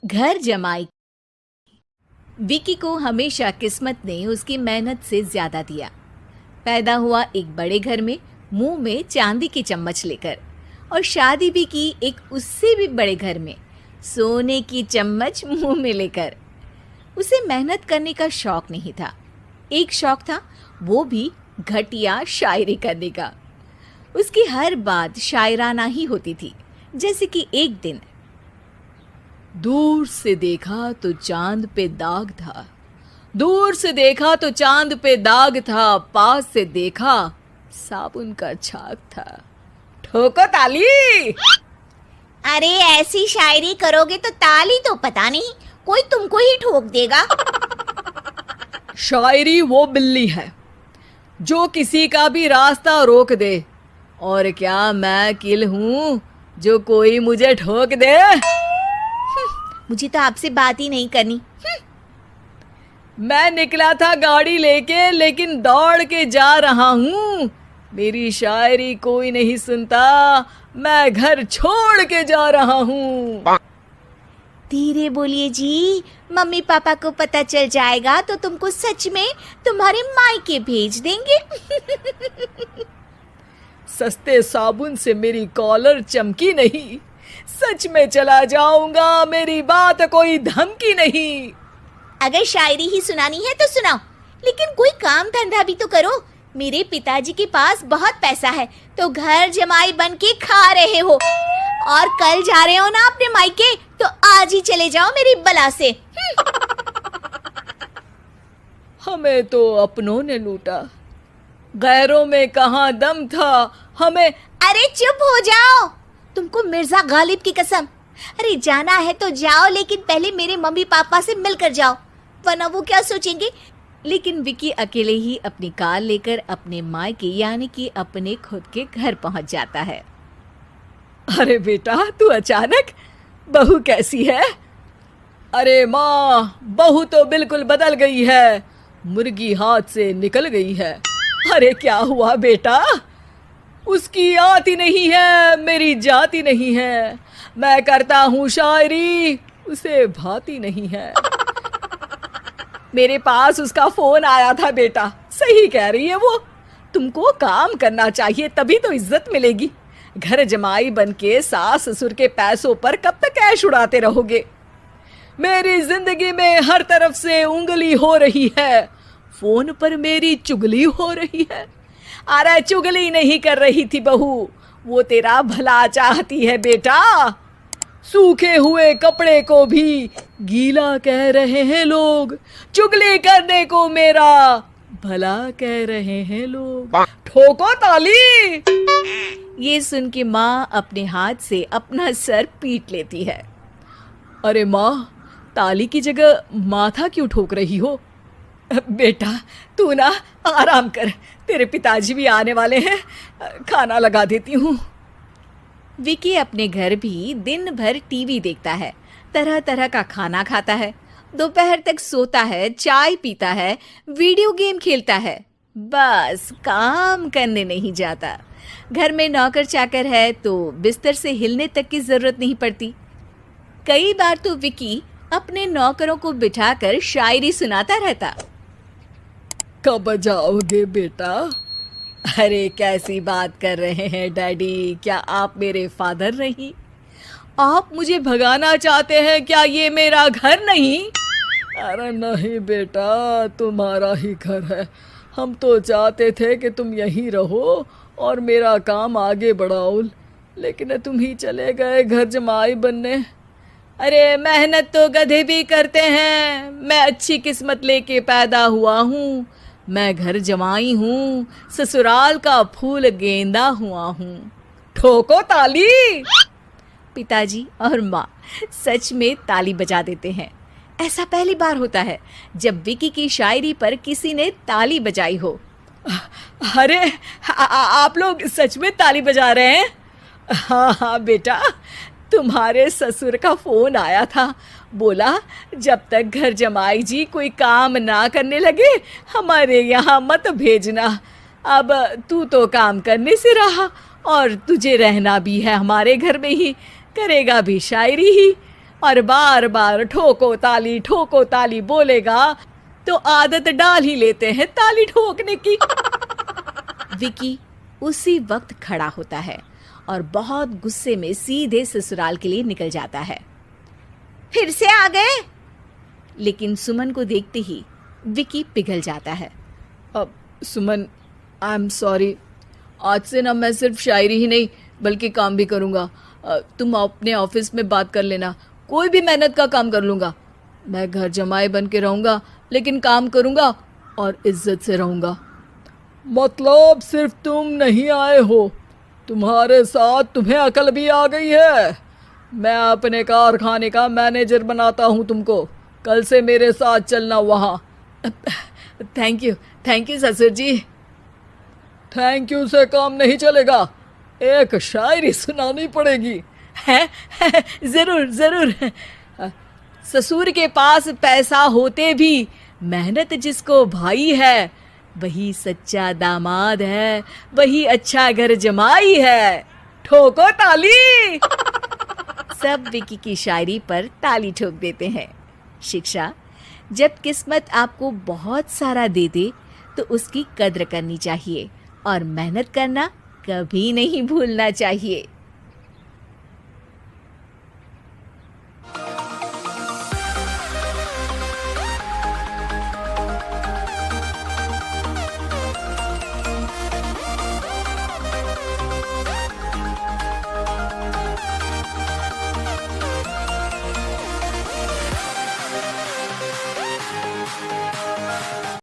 घर जमाई। विकी को हमेशा किस्मत ने उसकी मेहनत से ज्यादा दिया। पैदा हुआ एक बड़े घर में, मुंह में चांदी की चम्मच लेकर, और शादी भी की एक उससे भी बड़े घर में, सोने की चम्मच मुंह में लेकर। उसे मेहनत करने का शौक नहीं था। एक शौक था, वो भी घटिया शायरी करने का। उसकी हर बात शायराना ही होती थी। जैसे कि एक दिन, दूर से देखा तो चांद पे दाग था, दूर से देखा तो चांद पे दाग था, पास से देखा साबुन का छाग था। ठोको ताली। अरे ऐसी शायरी करोगे तो ताली तो पता नहीं, कोई तुमको ही ठोक देगा। शायरी वो बिल्ली है जो किसी का भी रास्ता रोक दे, और क्या मैं किल हूं जो कोई मुझे ठोक दे। मुझे तो आपसे बात ही नहीं करनी। मैं निकला था गाड़ी लेके, लेकिन दौड़ के जा रहा हूँ। मेरी शायरी कोई नहीं सुनता, मैं घर छोड़ के जा रहा हूँ। धीरे बोलिए जी, मम्मी पापा को पता चल जाएगा तो तुमको सच में तुम्हारे मायके भेज देंगे। सस्ते साबुन से मेरी कॉलर चमकी नहीं, सच में चला जाऊंगा, मेरी बात कोई धमकी नहीं। अगर शायरी ही सुनानी है तो सुनाओ, लेकिन कोई काम धंधा भी तो करो। मेरे पिताजी के पास बहुत पैसा है, तो घर जमाई बन के खा रहे हो, और कल जा रहे हो ना अपने मायके, तो आज ही चले जाओ मेरी बला से। हमें तो अपनों ने लूटा, गैरों में कहाँ दम था हमें। अरे चुप हो जाओ, तुमको मिर्जा गालिब की कसम। अरे जाना है तो जाओ, लेकिन पहले मेरे मम्मी पापा से मिलकर जाओ, वरना वो क्या सोचेंगे। लेकिन विकी अकेले ही अपनी कार लेकर अपने मायके यानी कि अपने खुद के घर पहुंच जाता है। अरे बेटा, तू अचानक, बहू कैसी है? अरे माँ, बहू तो बिल्कुल बदल गई है, मुर्गी हाथ से निकल गई है। अरे क्या हुआ बेटा? उसकी आती नहीं है, मेरी जाती नहीं है। मैं करता हूँ शायरी, उसे भाती नहीं है। मेरे पास उसका फोन आया था बेटा, सही कह रही है वो। तुमको काम करना चाहिए, तभी तो इज्जत मिलेगी। घर जमाई बनके सास ससुर के पैसों पर कब तक ऐश उड़ाते रहोगे? मेरी जिंदगी में हर तरफ से उंगली हो रही है, फोन पर मेरी चुगली हो रही है। अरे चुगली नहीं कर रही थी बहू, वो तेरा भला चाहती है बेटा। सूखे हुए कपड़े को भी गीला कह रहे हैं लोग, चुगली करने को मेरा भला कह रहे हैं लोग। ठोको ताली। ये सुन के माँ अपने हाथ से अपना सर पीट लेती है। अरे माँ, ताली की जगह माथा क्यों ठोक रही हो? बेटा तू ना आराम कर, तेरे पिताजी भी आने वाले हैं, खाना लगा देती हूँ। विकी अपने घर भी दिन भर टीवी देखता है, तरह तरह का खाना खाता है, दोपहर तक सोता है, चाय पीता है, वीडियो गेम खेलता है, बस काम करने नहीं जाता। घर में नौकर चाकर है तो बिस्तर से हिलने तक की जरूरत नहीं पड़ती। कई बार तो विकी अपने नौकरों को बिठाकर शायरी सुनाता रहता। कब जाओगे बेटा? अरे कैसी बात कर रहे हैं डैडी, क्या आप मेरे फादर नहीं? आप मुझे भगाना चाहते हैं क्या? ये मेरा घर नहीं। अरे नहीं बेटा, तुम्हारा ही घर है। हम तो चाहते थे कि तुम यहीं रहो और मेरा काम आगे बढ़ाओ, लेकिन तुम ही चले गए घर जमाई बनने। अरे मेहनत तो गधे भी करते हैं, मैं अच्छी किस्मत लेके पैदा हुआ हूँ, मैं घर जमाई हूँ, ससुराल का फूल गेंदा हुआ हूँ। ठोको ताली। पिताजी और माँ सच में ताली बजा देते हैं। ऐसा पहली बार होता है जब विकी की शायरी पर किसी ने ताली बजाई हो। अरे आप लोग सच में ताली बजा रहे हैं? हाँ हाँ बेटा, तुम्हारे ससुर का फोन आया था, बोला जब तक घर जमाई जी कोई काम ना करने लगे हमारे यहाँ मत भेजना। अब तू तो काम करने से रहा और तुझे रहना भी है हमारे घर में ही, करेगा भी शायरी ही। और बार बार ठोको ताली बोलेगा तो आदत डाल ही लेते हैं ताली ठोकने की। विकी उसी वक्त खड़ा होता है और बहुत गुस्से में सीधे ससुराल के लिए निकल जाता है। फिर से आ गए? लेकिन सुमन को देखते ही विकी पिघल जाता है। अब सुमन, आई एम सॉरी, आज से ना मैं सिर्फ शायरी ही नहीं बल्कि काम भी करूँगा। तुम अपने ऑफिस में बात कर लेना, कोई भी मेहनत का काम कर लूँगा। मैं घर जमाई बन के रहूँगा लेकिन काम करूँगा और इज्जत से रहूँगा। मतलब सिर्फ तुम नहीं आए हो, तुम्हारे साथ तुम्हें अकल भी आ गई है। मैं अपने कारखाने का मैनेजर बनाता हूँ तुमको, कल से मेरे साथ चलना वहाँ। थैंक यू ससुर जी। थैंक यू से काम नहीं चलेगा, एक शायरी सुनानी पड़ेगी। है? जरूर। ससुर के पास पैसा होते भी मेहनत जिसको भाई है, वही सच्चा दामाद है, वही अच्छा घर जमाई है। ठोको ताली। सब विकी की शायरी पर ताली ठोक देते हैं। शिक्षा: जब किस्मत आपको बहुत सारा दे दे तो उसकी कद्र करनी चाहिए और मेहनत करना कभी नहीं भूलना चाहिए।